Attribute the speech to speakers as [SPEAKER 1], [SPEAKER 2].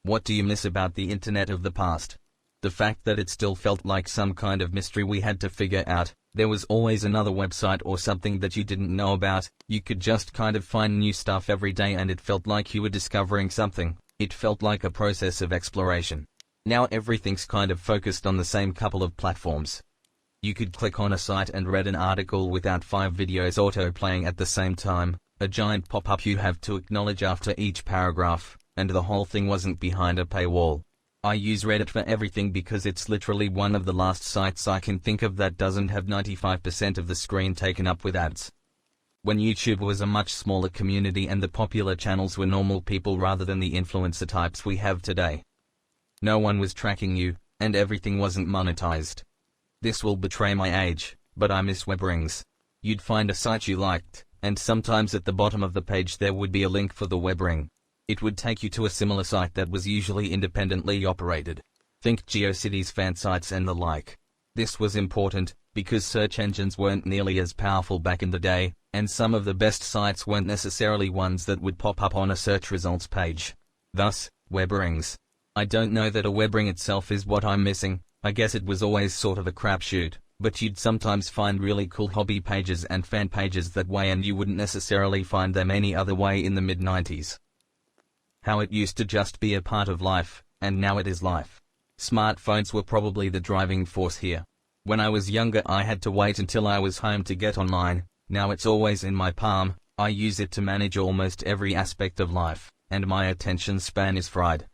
[SPEAKER 1] What do you miss about the internet of the past? The fact that it still felt like some kind of mystery we had to figure out. There was always another website or something that you didn't know about. You could just kind of find new stuff every day and it felt like you were discovering something. It felt like a process of exploration. Now everything's kind of focused on the same couple of platforms. You could click on a site and read an article without 5 videos auto-playing at the same time, a giant pop-up you have to acknowledge after each paragraph, and the whole thing wasn't behind a paywall. I use Reddit for everything because it's literally one of the last sites I can think of that doesn't have 95% of the screen taken up with ads. When YouTube was a much smaller community and the popular channels were normal people rather than the influencer types we have today. No one was tracking you, and everything wasn't monetized. This will betray my age, but I miss web rings. You'd find a site you liked, and sometimes at the bottom of the page there would be a link for the web ring. It would take you to a similar site that was usually independently operated. Think GeoCities, fan sites and the like. This was important, because search engines weren't nearly as powerful back in the day, and some of the best sites weren't necessarily ones that would pop up on a search results page. Thus, web rings. I don't know that a web ring itself is what I'm missing. I guess it was always sort of a crapshoot, but you'd sometimes find really cool hobby pages and fan pages that way and you wouldn't necessarily find them any other way in the mid-90s. How it used to just be a part of life, and now it is life. Smartphones were probably the driving force here. When I was younger I had to wait until I was home to get online. Now it's always in my palm. I use it to manage almost every aspect of life, and my attention span is fried.